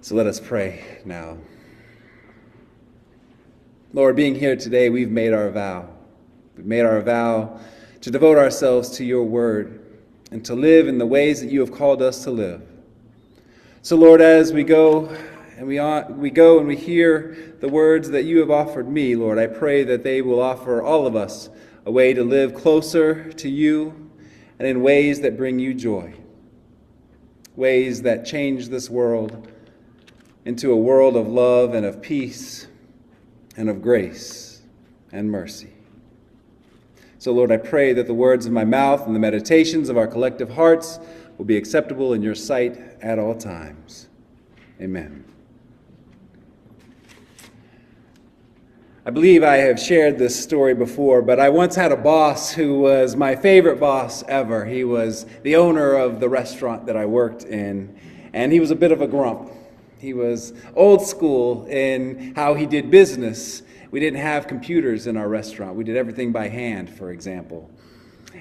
So let us pray now. Lord, being here today, we've made our vow. We've made our vow to devote ourselves to your word and to live in the ways that you have called us to live. So Lord, as we go and we hear the words that you have offered me, Lord, I pray that they will offer all of us a way to live closer to you and in ways that bring you joy, ways that change this world into a world of love and of peace and of grace and mercy. So Lord, I pray that the words of my mouth and the meditations of our collective hearts will be acceptable in your sight at all times. Amen. I believe I have shared this story before, but I once had a boss who was my favorite boss ever. He was the owner of the restaurant that I worked in, and he was a bit of a grump. He was old school in how he did business. We didn't have computers in our restaurant. We did everything by hand, for example.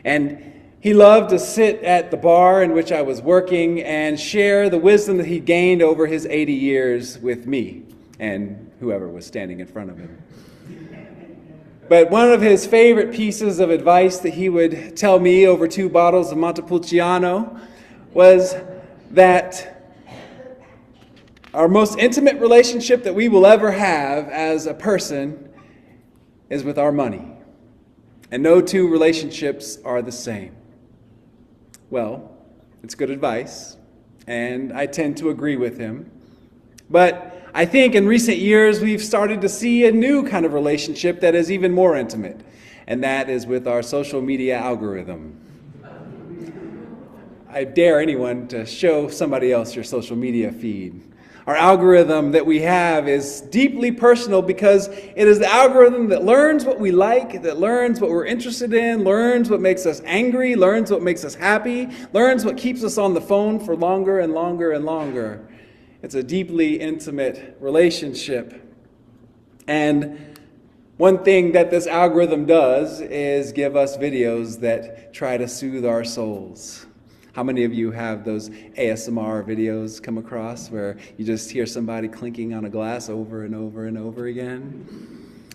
And he loved to sit at the bar in which I was working and share the wisdom that he gained over his 80 years with me and whoever was standing in front of him. But one of his favorite pieces of advice that he would tell me over 2 bottles of Montepulciano was that our most intimate relationship that we will ever have as a person is with our money. And no 2 relationships are the same. Well, it's good advice, and I tend to agree with him. But I think in recent years we've started to see a new kind of relationship that is even more intimate, and that is with our social media algorithm. I dare anyone to show somebody else your social media feed. Our algorithm that we have is deeply personal because it is the algorithm that learns what we like, that learns what we're interested in, learns what makes us angry, learns what makes us happy, learns what keeps us on the phone for longer and longer and longer. It's a deeply intimate relationship. And one thing that this algorithm does is give us videos that try to soothe our souls. How many of you have those ASMR videos come across where you just hear somebody clinking on a glass over and over and over again?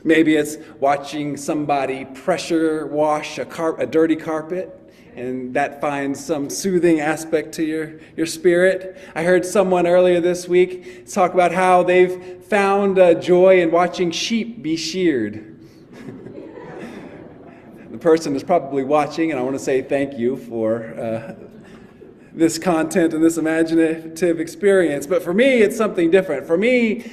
Maybe it's watching somebody pressure wash a dirty carpet, and that finds some soothing aspect to your spirit. I heard someone earlier this week talk about how they've found joy in watching sheep be sheared. The person is probably watching, and I want to say thank you for this content and this imaginative experience. But for me, it's something different. For me,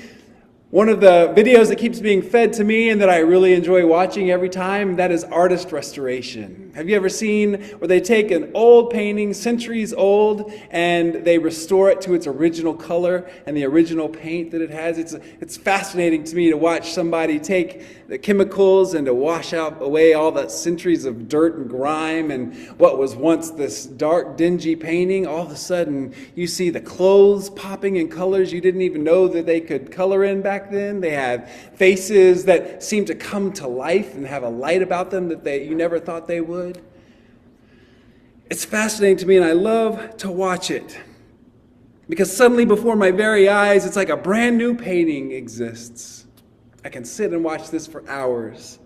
one of the videos that keeps being fed to me and that I really enjoy watching every time, that is artist restoration. Have you ever seen where they take an old painting, centuries old, and they restore it to its original color and the original paint that it has? It's fascinating to me to watch somebody take the chemicals and to wash away all the centuries of dirt and grime and what was once this dark, dingy painting. All of a sudden, you see the clothes popping in colors you didn't even know that they could color in back then. They have faces that seem to come to life and have a light about them that you never thought they would. It's fascinating to me, and I love to watch it because suddenly before my very eyes, it's like a brand new painting exists. I can sit and watch this for hours.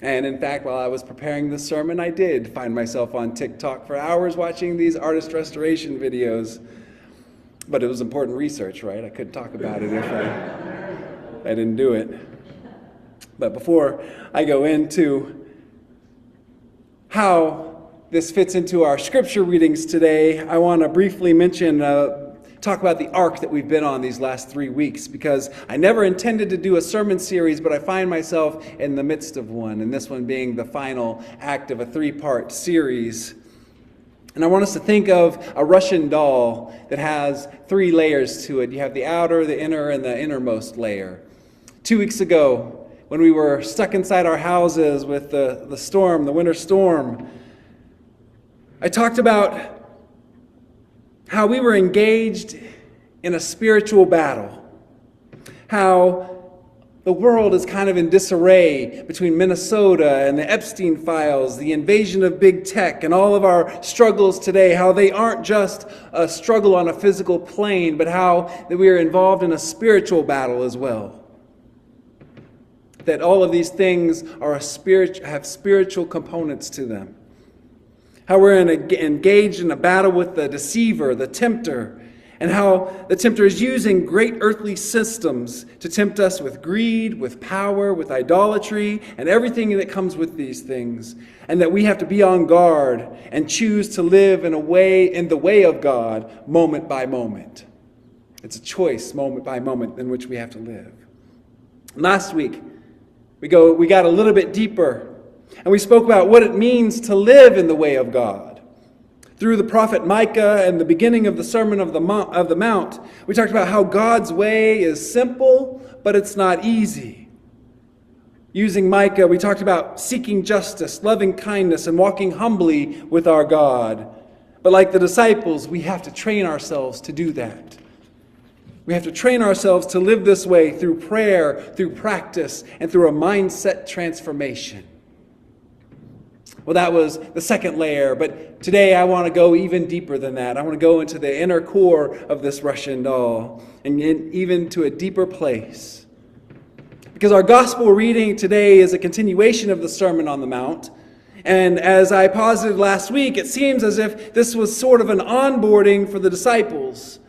And in fact, while I was preparing this sermon, I did find myself on TikTok for hours watching these artist restoration videos. But it was important research, right? I couldn't talk about it if I didn't do it. But before I go into how this fits into our scripture readings today, I want to briefly talk about the arc that we've been on these last 3 weeks, because I never intended to do a sermon series, but I find myself in the midst of one, and this one being the final act of a 3-part series. And I want us to think of a Russian doll that has 3 layers to it. You have the outer, the inner, and the innermost layer. 2 weeks ago, when we were stuck inside our houses with the winter storm, I talked about how we were engaged in a spiritual battle. How The world is kind of in disarray between Minnesota and the Epstein files, the invasion of big tech, and all of our struggles today, how they aren't just a struggle on a physical plane, but how that we are involved in a spiritual battle as well. That all of these things have spiritual components to them. How we're engaged in a battle with the deceiver, the tempter, and how the tempter is using great earthly systems to tempt us with greed, with power, with idolatry, and everything that comes with these things. And that we have to be on guard and choose to live in the way of God, moment by moment. It's a choice, moment by moment, in which we have to live. Last week, we got a little bit deeper, and we spoke about what it means to live in the way of God. Through the prophet Micah and the beginning of the Sermon of the Mount, we talked about how God's way is simple, but it's not easy. Using Micah, we talked about seeking justice, loving kindness, and walking humbly with our God. But like the disciples, we have to train ourselves to do that. We have to train ourselves to live this way through prayer, through practice, and through a mindset transformation. Well, that was the second layer, but today I want to go even deeper than that. I want to go into the inner core of this Russian doll and even to a deeper place. Because our gospel reading today is a continuation of the Sermon on the Mount. And as I posited last week, it seems as if this was sort of an onboarding for the disciples.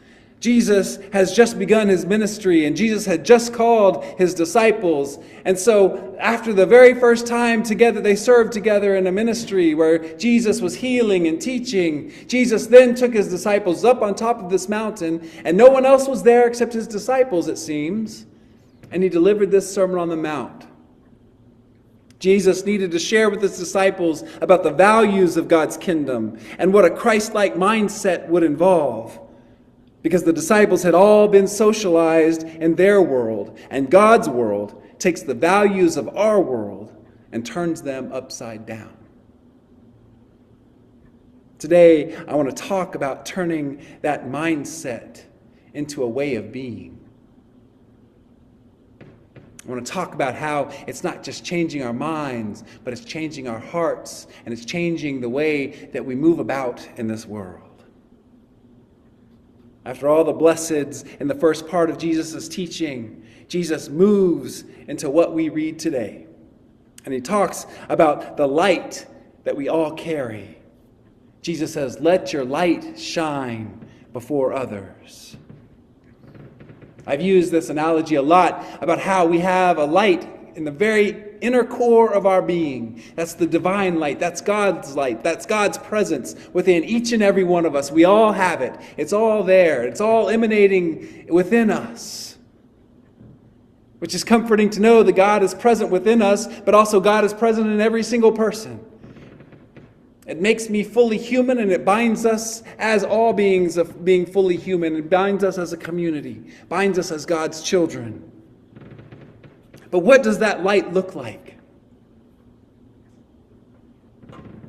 Jesus has just begun his ministry, and Jesus had just called his disciples. And so after the very first time together, they served together in a ministry where Jesus was healing and teaching. Jesus then took his disciples up on top of this mountain, and no one else was there except his disciples, it seems. And he delivered this Sermon on the Mount. Jesus needed to share with his disciples about the values of God's kingdom and what a Christ-like mindset would involve. Because the disciples had all been socialized in their world, and God's world takes the values of our world and turns them upside down. Today, I want to talk about turning that mindset into a way of being. I want to talk about how it's not just changing our minds, but it's changing our hearts, and it's changing the way that we move about in this world. After all the blesseds in the first part of Jesus' teaching, Jesus moves into what we read today. And he talks about the light that we all carry. Jesus says, "Let your light shine before others." I've used this analogy a lot about how we have a light in the very inner core of our being. That's the divine light. That's God's light. That's God's presence within each and every one of us. We all have it. It's all there. It's all emanating within us. Which is comforting to know that God is present within us, but also God is present in every single person. It makes me fully human, and it binds us as all beings of being fully human. It binds us as a community, binds us as God's children. But what does that light look like?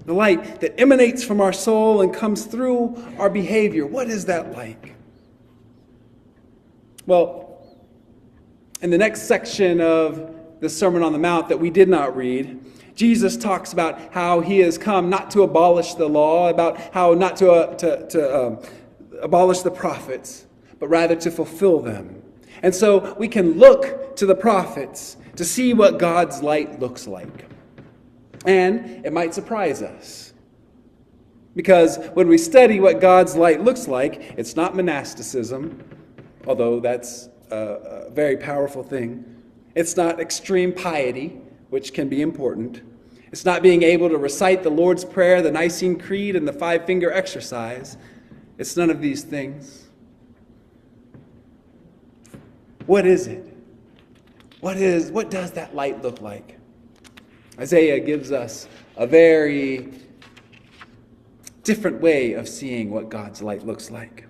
The light that emanates from our soul and comes through our behavior. What is that like? Well, in the next section of the Sermon on the Mount that we did not read, Jesus talks about how he has come not to abolish the law, about how not to abolish the prophets, but rather to fulfill them. And so we can look to the prophets to see what God's light looks like. And it might surprise us. Because when we study what God's light looks like, it's not monasticism, although that's a very powerful thing. It's not extreme piety, which can be important. It's not being able to recite the Lord's Prayer, the Nicene Creed, and the five-finger exercise. It's none of these things. What is it? What does that light look like? Isaiah gives us a very different way of seeing what God's light looks like.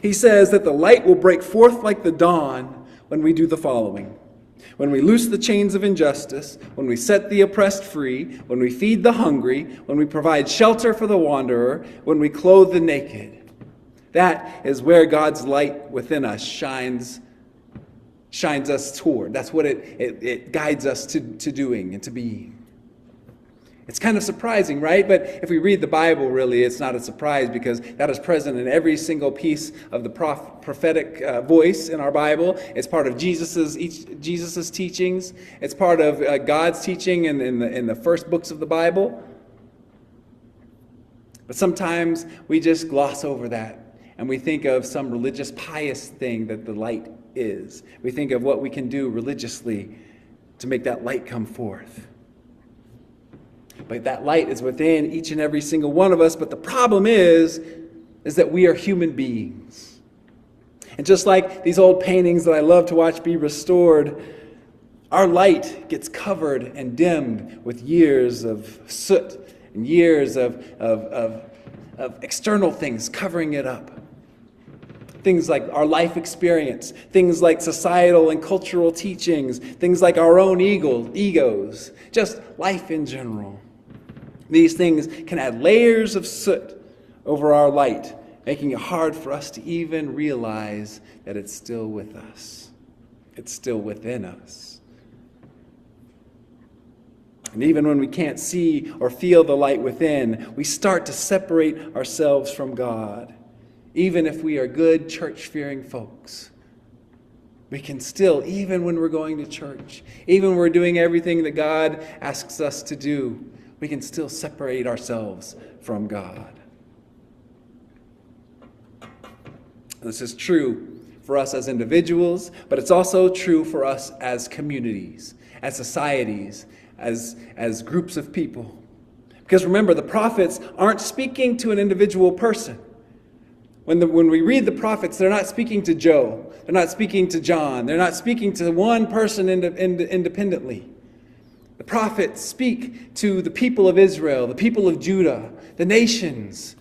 He says that the light will break forth like the dawn when we do the following. When we loose the chains of injustice, when we set the oppressed free, when we feed the hungry, when we provide shelter for the wanderer, when we clothe the naked. That is where God's light within us shines shines us toward. That's what it guides us to doing and to being. It's kind of surprising, right? But if we read the Bible, really, it's not a surprise because that is present in every single piece of the prophetic voice in our Bible. It's part of Jesus's teachings. It's part of God's teaching in the first books of the Bible. But sometimes we just gloss over that and we think of some religious, pious thing that the light is. We think of what we can do religiously to make that light come forth. But that light is within each and every single one of us. But the problem is that we are human beings. And just like these old paintings that I love to watch be restored, our light gets covered and dimmed with years of soot and years of external things covering it up. Things like our life experience, things like societal and cultural teachings, things like our own egos, just life in general. These things can add layers of soot over our light, making it hard for us to even realize that it's still with us. It's still within us. And even when we can't see or feel the light within, we start to separate ourselves from God. Even if we are good, church-fearing folks, we can still, even when we're going to church, even when we're doing everything that God asks us to do, we can still separate ourselves from God. This is true for us as individuals, but it's also true for us as communities, as societies, as groups of people. Because remember, the prophets aren't speaking to an individual person. When we read the prophets, they're not speaking to Joe. They're not speaking to John. They're not speaking to one person independently. The prophets speak to the people of Israel, the people of Judah, the nations.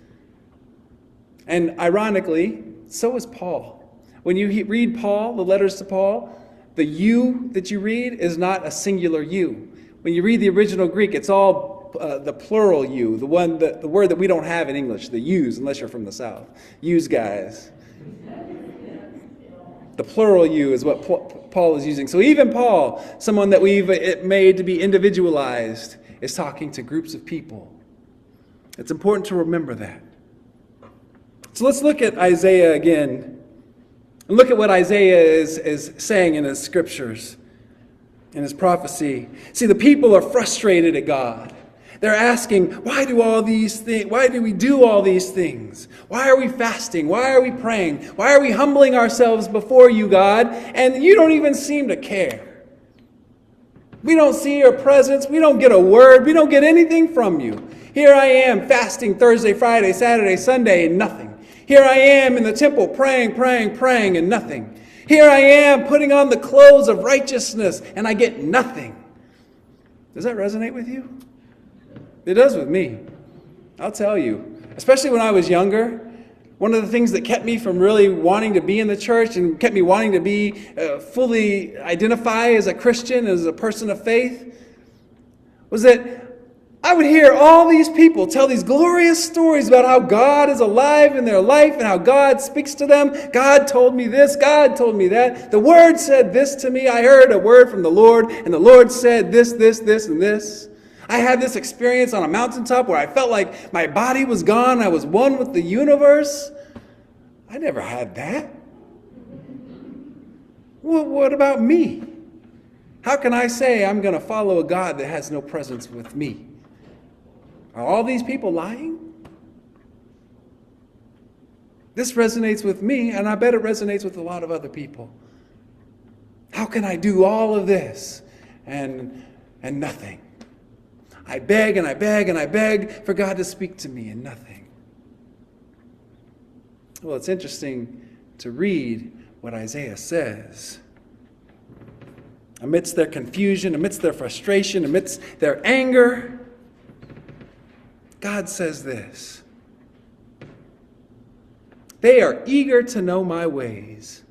And ironically, so is Paul. When you read Paul, the letters to Paul, the you that you read is not a singular you. When you read the original Greek, it's all the plural you, the word that we don't have in English, the yous, unless you're from the South. Yous guys. The plural you is what Paul is using. So even Paul, someone that we've made to be individualized, is talking to groups of people. It's important to remember that. So let's look at Isaiah again. And look at what Isaiah is saying in his scriptures, in his prophecy. See, the people are frustrated at God. They're asking, why do we do all these things? Why are we fasting? Why are we praying? Why are we humbling ourselves before you, God? And you don't even seem to care. We don't see your presence. We don't get a word. We don't get anything from you. Here I am fasting Thursday, Friday, Saturday, Sunday, and nothing. Here I am in the temple praying, and nothing. Here I am putting on the clothes of righteousness, and I get nothing. Does that resonate with you? It does with me. I'll tell you. Especially when I was younger, one of the things that kept me from really wanting to be in the church and kept me wanting to be fully identify as a Christian, as a person of faith, was that I would hear all these people tell these glorious stories about how God is alive in their life and how God speaks to them. God told me this, God told me that. The Word said this to me. I heard a word from the Lord, and the Lord said this, and this. I had this experience on a mountaintop where I felt like my body was gone. I was one with the universe. I never had that. Well, what about me? How can I say I'm going to follow a God that has no presence with me? Are all these people lying? This resonates with me, and I bet it resonates with a lot of other people. How can I do all of this and nothing? I beg and I beg and I beg for God to speak to me and nothing. Well, it's interesting to read what Isaiah says. Amidst their confusion, amidst their frustration, amidst their anger, God says this. They are eager to know my ways.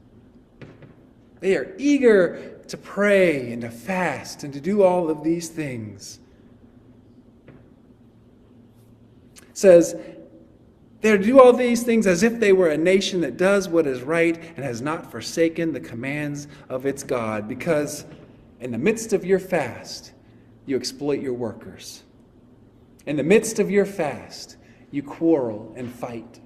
They are eager to pray and to fast and to do all of these things. It says They do all these things as if they were a nation that does what is right and has not forsaken the commands of its God, because in the midst of your fast, you exploit your workers. In the midst of your fast, you quarrel and fight.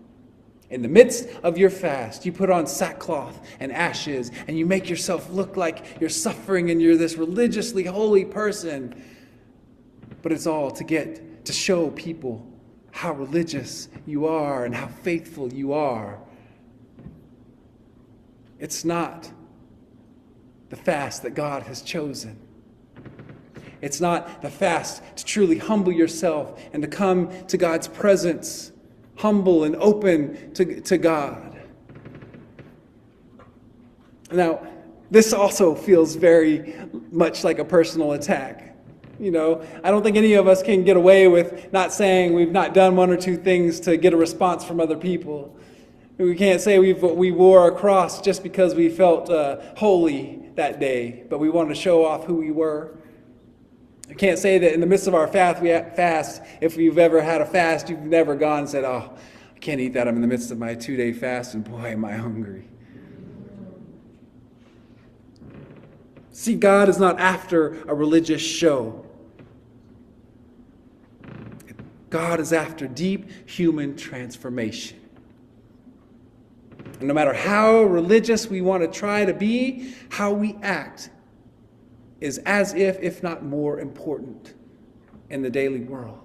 In the midst of your fast, you put on sackcloth and ashes, and you make yourself look like you're suffering and you're this religiously holy person. But it's all to show people how religious you are and how faithful you are. It's not the fast that God has chosen. It's not the fast to truly humble yourself and to come to God's presence, humble and open to God. Now, this also feels very much like a personal attack. I don't think any of us can get away with not saying we've not done one or two things to get a response from other people. We can't say we wore a cross just because we felt holy that day, but we wanted to show off who we were. I can't say that in the midst of our fast, if you've ever had a fast, you've never gone and said, "Oh, I can't eat that. I'm in the midst of my 2-day fast, and boy, am I hungry." See, God is not after a religious show. God is after deep human transformation. And no matter how religious we want to try to be, how we act is as if not more important in the daily world.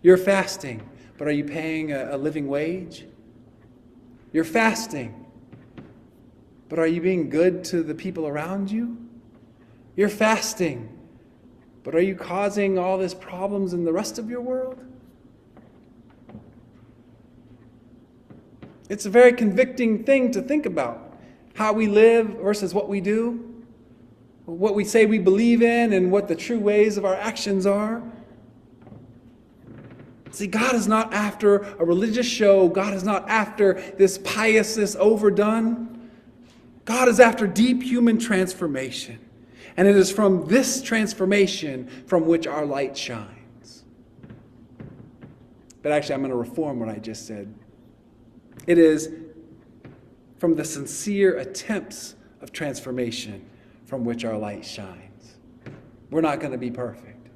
You're fasting, but are you paying a living wage? You're fasting, but are you being good to the people around you? You're fasting, but are you causing all these problems in the rest of your world? It's a very convicting thing to think about. How we live versus what we do. What we say we believe in and what the true ways of our actions are. See, God is not after a religious show. God is not after this piousness overdone. God is after deep human transformation. And it is from this transformation from which our light shines. But actually, I'm going to reform what I just said. It is from the sincere attempts of transformation from which our light shines. We're not going to be perfect,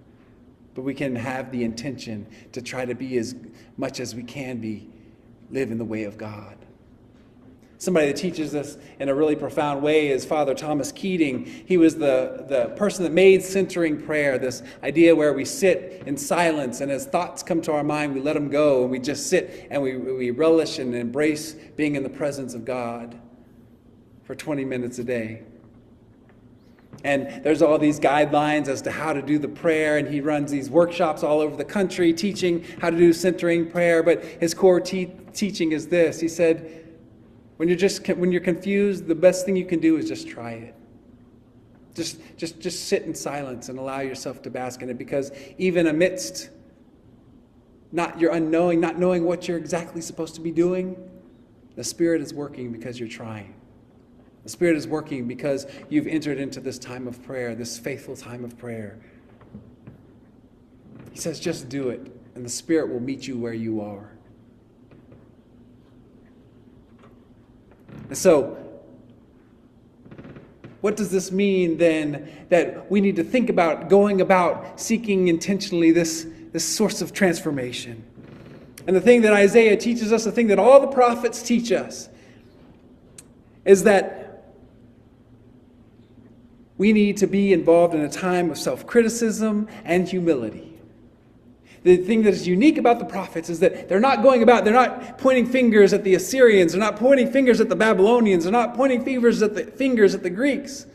but we can have the intention to try to be as much as we can be, live in the way of God. Somebody that teaches this in a really profound way is Father Thomas Keating. He was the person that made centering prayer, this idea where we sit in silence, and as thoughts come to our mind, we let them go, and we just sit and we relish and embrace being in the presence of God for 20 minutes a day. And there's all these guidelines as to how to do the prayer, and he runs these workshops all over the country teaching how to do centering prayer, but his core teaching is this. He said, when you're confused, the best thing you can do is just try it. Just sit in silence and allow yourself to bask in it, because even amidst not knowing what you're exactly supposed to be doing, the Spirit is working because you're trying. The Spirit is working because you've entered into this time of prayer, this faithful time of prayer. He says, just do it, and the Spirit will meet you where you are. And so, what does this mean then that we need to think about going about seeking intentionally this source of transformation? And the thing that Isaiah teaches us, the thing that all the prophets teach us, is that we need to be involved in a time of self-criticism and humility. The thing that is unique about the prophets is that they're not pointing fingers at the Assyrians, they're not pointing fingers at the Babylonians, they're not pointing fingers at the Greeks.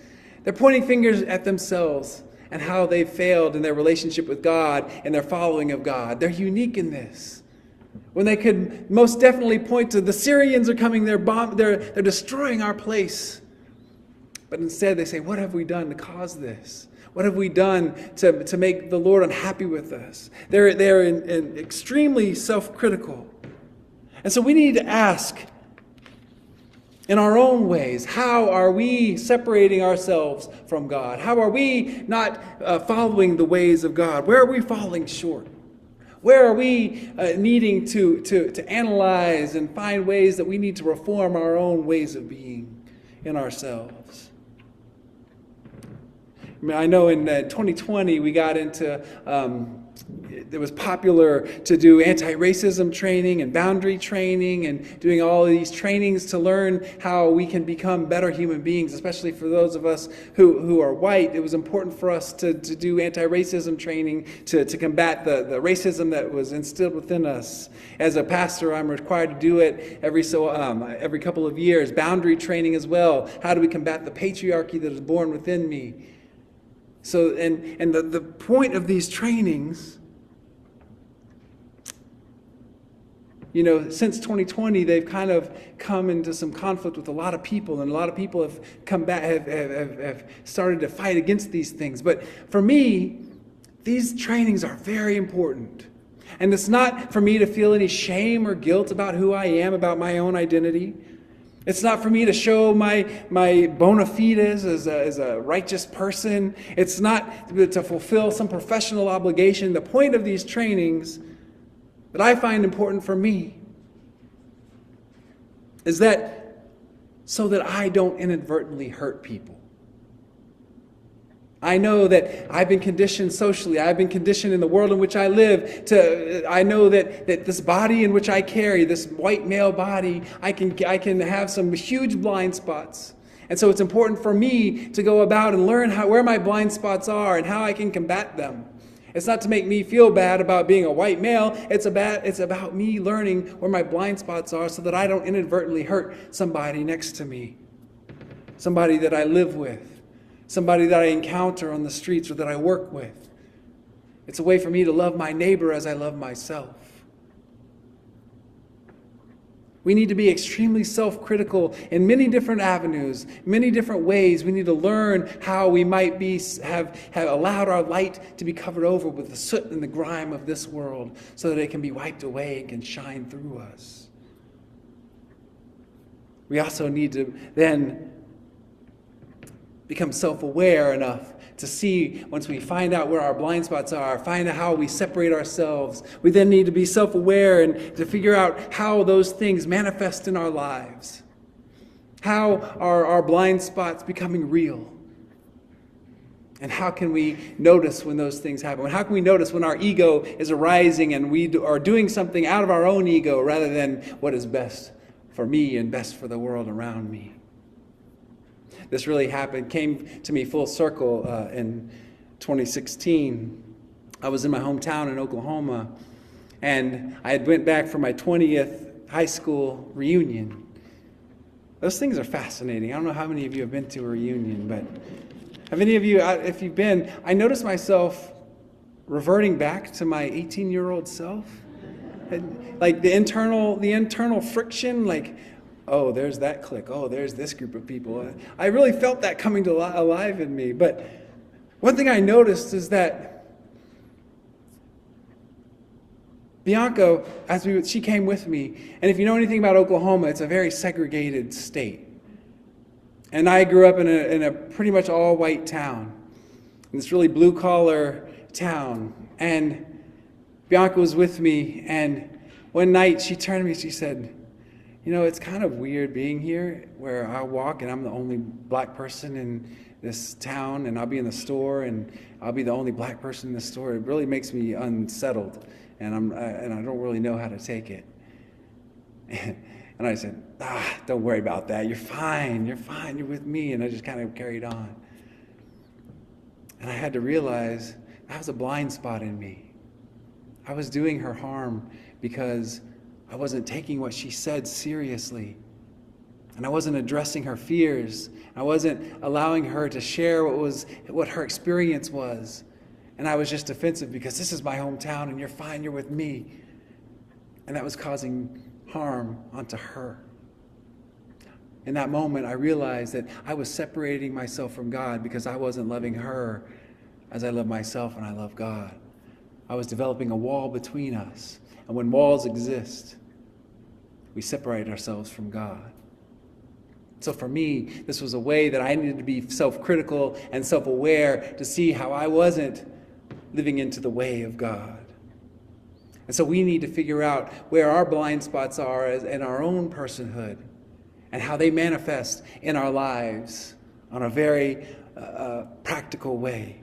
They're pointing fingers at themselves and how they failed in their relationship with God and their following of God. They're unique in this. When they could most definitely point to the Syrians are coming, they're destroying our place. But instead they say, what have we done to cause this? What have we done to make the Lord unhappy with us? They're extremely self-critical. And so we need to ask in our own ways, how are we separating ourselves from God? How are we not following the ways of God? Where are we falling short? Where are we needing to analyze and find ways that we need to reform our own ways of being in ourselves? I know in 2020 we got into, it was popular to do anti-racism training and boundary training and doing all of these trainings to learn how we can become better human beings, especially for those of us who are white. It was important for us to do anti-racism training to combat the racism that was instilled within us. As a pastor, I'm required to do it every couple of years. Boundary training as well. How do we combat the patriarchy that is born within me? So, and the point of these trainings, since 2020, they've kind of come into some conflict with a lot of people, and a lot of people have have started to fight against these things. But for me, these trainings are very important. And it's not for me to feel any shame or guilt about who I am, about my own identity. It's not for me to show my bona fides as a righteous person. It's not to fulfill some professional obligation. The point of these trainings that I find important for me is that so that I don't inadvertently hurt people. I know that I've been conditioned socially. I've been conditioned in the world in which I live. I know that this body in which I carry, this white male body, I can have some huge blind spots. And so it's important for me to go about and learn where my blind spots are and how I can combat them. It's not to make me feel bad about being a white male. It's about me learning where my blind spots are so that I don't inadvertently hurt somebody next to me, somebody that I live with, somebody that I encounter on the streets or that I work with. It's a way for me to love my neighbor as I love myself. We need to be extremely self-critical in many different avenues, many different ways. We need to learn how we might have allowed our light to be covered over with the soot and the grime of this world so that it can be wiped away and can shine through us. We also need to then become self-aware enough to see, once we find out where our blind spots are, find out how we separate ourselves. We then need to be self-aware and to figure out how those things manifest in our lives. How are our blind spots becoming real? And how can we notice when those things happen? How can we notice when our ego is arising and we are doing something out of our own ego rather than what is best for me and best for the world around me? This really came to me full circle in 2016. I was in my hometown in Oklahoma, and I had went back for my 20th high school reunion. Those things are fascinating. I don't know how many of you have been to a reunion, but have any of you, if you've been, I noticed myself reverting back to my 18-year-old self. And, like the internal friction, like, oh, there's that clique. Oh, there's this group of people. I really felt that coming to alive in me. But one thing I noticed is that Bianca, she came with me. And if you know anything about Oklahoma, it's a very segregated state. And I grew up in a pretty much all-white town. In this really blue-collar town. And Bianca was with me. And one night she turned to me and she said, it's kind of weird being here where I walk and I'm the only black person in this town, and I'll be in the store and I'll be the only black person in the store. It really makes me unsettled, and I don't really know how to take it. And I said, don't worry about that. You're fine. You're with me. And I just kind of carried on. And I had to realize that was a blind spot in me. I was doing her harm because I wasn't taking what she said seriously. And I wasn't addressing her fears. I wasn't allowing her to share what her experience was. And I was just defensive because this is my hometown and you're fine, you're with me. And that was causing harm onto her. In that moment, I realized that I was separating myself from God because I wasn't loving her as I love myself and I love God. I was developing a wall between us. And when walls exist, we separate ourselves from God. So for me, this was a way that I needed to be self-critical and self-aware to see how I wasn't living into the way of God. And so we need to figure out where our blind spots are in our own personhood and how they manifest in our lives on a very practical way.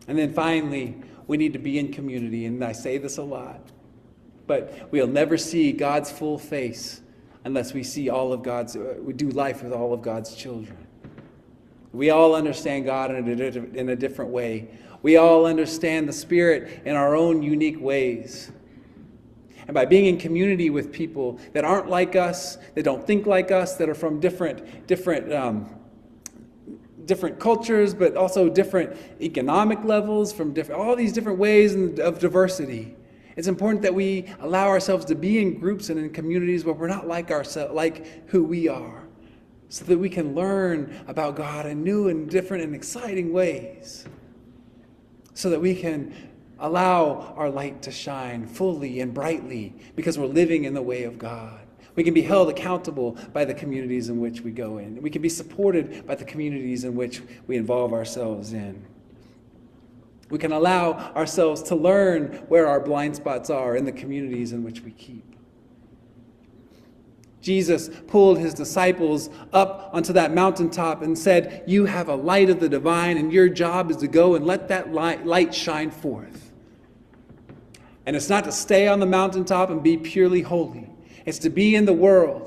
And then finally, we need to be in community. And I say this a lot, but we'll never see God's full face unless we see we do life with all of God's children. We all understand God in a different way. We all understand the Spirit in our own unique ways. And by being in community with people that aren't like us, that don't think like us, that are from different cultures, but also different economic levels, from all these different ways of diversity, it's important that we allow ourselves to be in groups and in communities where we're not like who we are, so that we can learn about God in new and different and exciting ways, so that we can allow our light to shine fully and brightly because we're living in the way of God. We can be held accountable by the communities in which we go in. We can be supported by the communities in which we involve ourselves in. We can allow ourselves to learn where our blind spots are in the communities in which we keep. Jesus pulled his disciples up onto that mountaintop and said, "You have a light of the divine, and your job is to go and let that light shine forth." And it's not to stay on the mountaintop and be purely holy. It's to be in the world.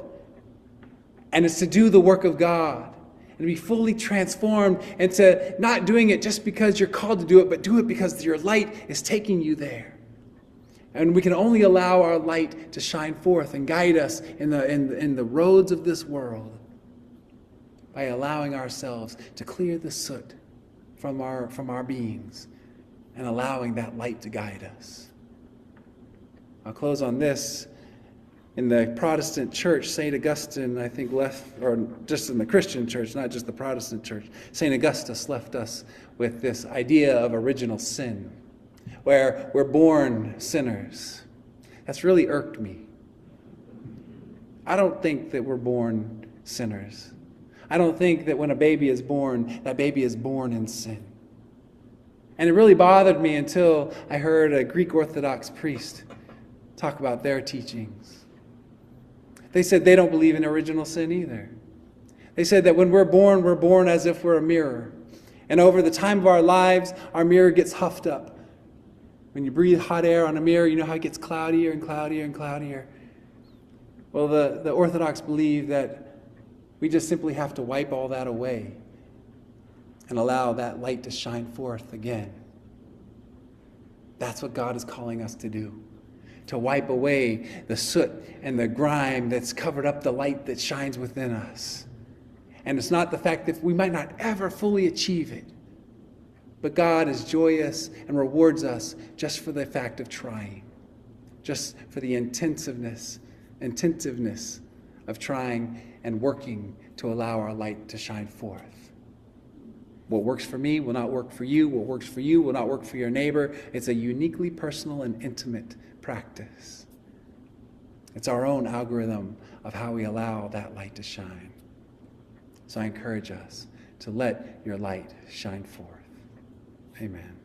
And it's to do the work of God. And be fully transformed into not doing it just because you're called to do it, but do it because your light is taking you there. And we can only allow our light to shine forth and guide us in the roads of this world by allowing ourselves to clear the soot from our beings and allowing that light to guide us. I'll close on this. In the Protestant church, St. Augustine, I think, or just in the Christian church, not just the Protestant church, St. Augustus left us with this idea of original sin, where we're born sinners. That's really irked me. I don't think that we're born sinners. I don't think that when a baby is born, that baby is born in sin. And it really bothered me until I heard a Greek Orthodox priest talk about their teachings. They said they don't believe in original sin either. They said that when we're born as if we're a mirror. And over the time of our lives, our mirror gets huffed up. When you breathe hot air on a mirror, you know how it gets cloudier and cloudier and cloudier. Well, the Orthodox believe that we just simply have to wipe all that away and allow that light to shine forth again. That's what God is calling us to do. To wipe away the soot and the grime that's covered up the light that shines within us. And it's not the fact that we might not ever fully achieve it, but God is joyous and rewards us just for the fact of trying, just for the intentiveness of trying and working to allow our light to shine forth. What works for me will not work for you. What works for you will not work for your neighbor. It's a uniquely personal and intimate practice. It's our own algorithm of how we allow that light to shine. So I encourage us to let your light shine forth. Amen.